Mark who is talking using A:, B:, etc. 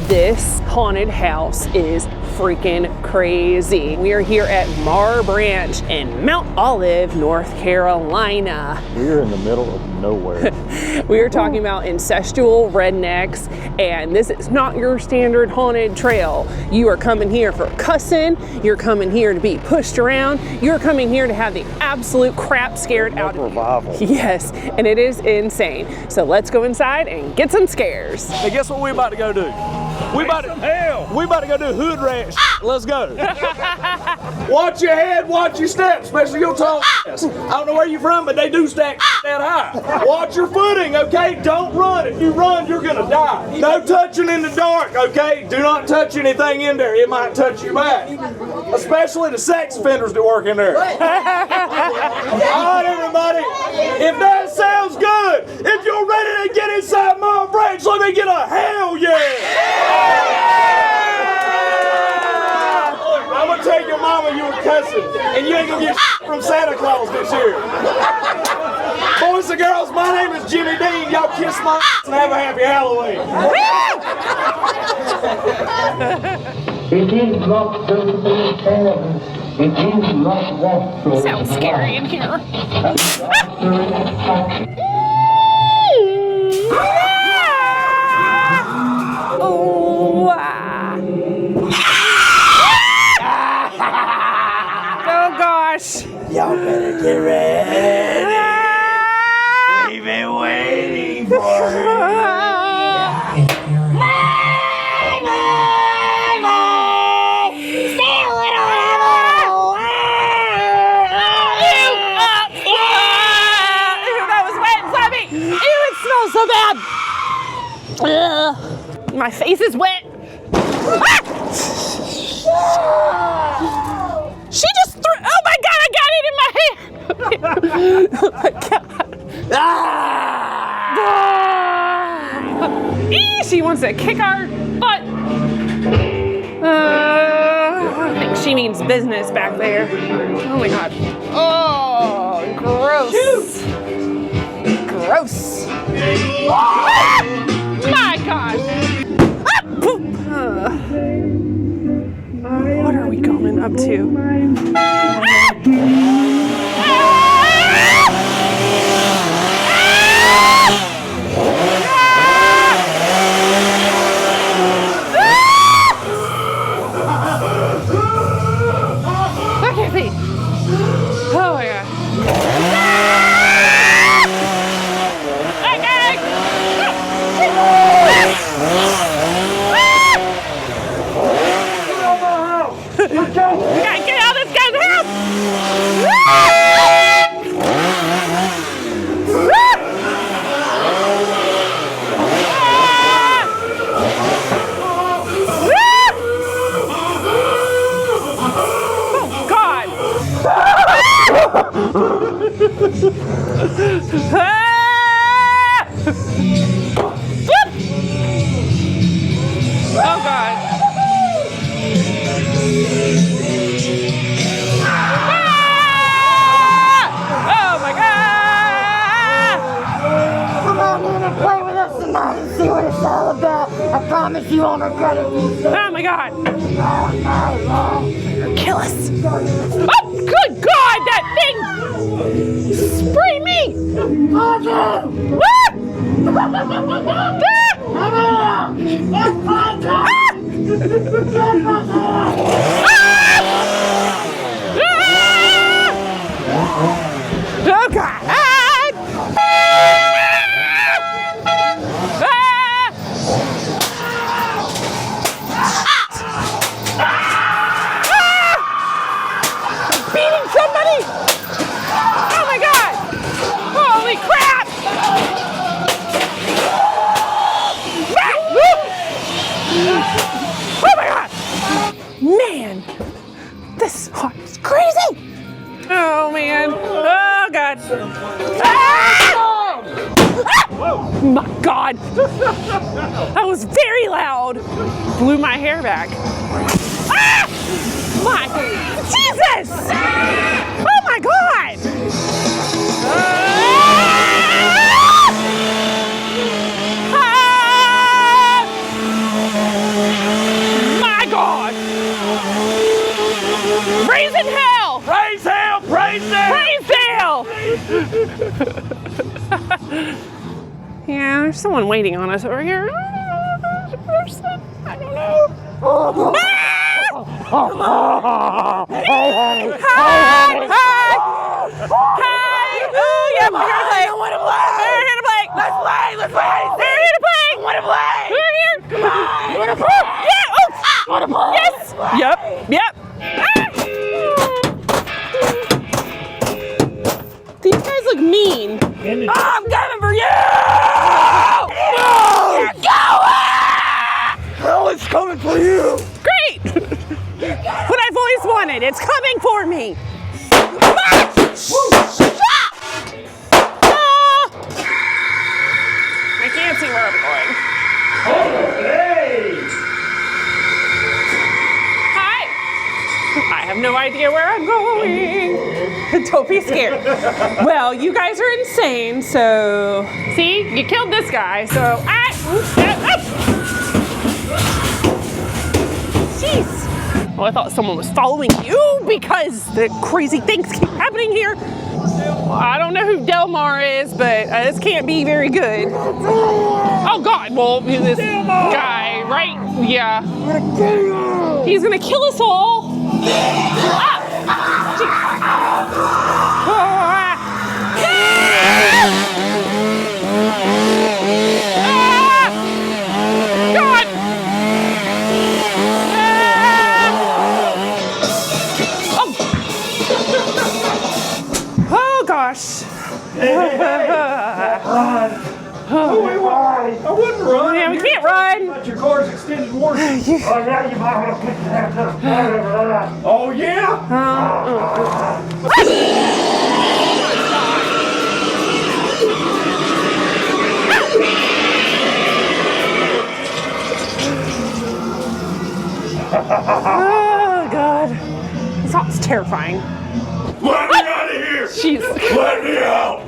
A: This haunted house is freaking crazy. We are here at Marr Branch in Mount Olive, North Carolina.
B: We're in the middle of nowhere.
A: We are talking about incestual rednecks, and this is not your standard haunted trail. You are coming here for cussing, you're coming here to be pushed around, you're coming here to have the absolute crap scared out of you.
B: Revival.
A: Yes, and it is insane. So let's go inside and get some scares.
C: Hey, guess what we about to go do? We about to go do hood rat shit. Let's go. Watch your head, watch your steps, especially your tall ass. I don't know where you're from, but they do stack that high. Watch your footing, okay? Don't run. If you run, you're gonna die. No touching in the dark, okay? Do not touch anything in there. It might touch your back. Especially the sex offenders that work in there. All right, everybody. If that sounds good, if you're ready to get inside Marr Branch, let me get a hell yeah. I'm gonna tell your mama you were cussing, and you ain't gonna get from Santa Claus this year. Boys and girls, my name is Jimmy Dean. Y'all kiss my and have a happy Halloween.
D: It is not going to be terrible. It is not water.
A: Sounds scary in here. Oh, oh gosh.
C: Y'all better get ready. We've been waiting for it.
A: So bad. My face is wet. Ah! She just threw. Oh my God! I got it in my hand. Oh my God. She wants to kick our butt. I think she means business back there. Oh my God. Oh, gross. Gross. Ah! My God! What are we going up to? I can't see. Oh my God. We gotta get out of this guy's house! Oh God! Oh God!
E: See what it's all about. I promise you won't regret it.
A: Oh my God! Kill us! Oh, good God! That thing sprayed me! Ah! Oh God! Oh my God! Man, this heart is crazy! Oh man! Oh God! Ah! Ah! My God! That was very loud. Blew my hair back. Ah! My Jesus! Oh my God! Ah! Raising hell!
C: Praise hell! Praise hell!
A: Praise hell! Yeah, there's someone waiting on us over here. Person, I don't know. Hi! Hi! Oh, yeah, we're here to play. I want to play. We're here to play. Let's play. Let's play. We're here to play. I want to play. We're here. Come on. I want to play. Yeah. Oh. I want to play. Yes. Yep. Yep. These guys look mean. I'm coming for you! No! You're going!
C: Hell is coming for you!
A: Great! What I've always wanted. It's coming for me. I can't see where I'm going.
C: Hey!
A: Hi. I have no idea where I'm going. Don't be scared. Well, you guys are insane, so... See? You killed this guy, so... Jeez. Well, I thought someone was following you because the crazy things keep happening here. I don't know who Marr is, but this can't be very good. Oh, God. Well, this guy, right? Yeah. He's gonna kill us all. Ah! God! Oh gosh.
C: I wouldn't run.
A: Yeah, we can't run.
C: But your car's extended warranty.
D: Oh, yeah, you might want to put your hands up.
C: Oh, yeah?
A: Oh God. This sounds terrifying.
C: Let me out of here!
A: Jeez.
C: Let me out!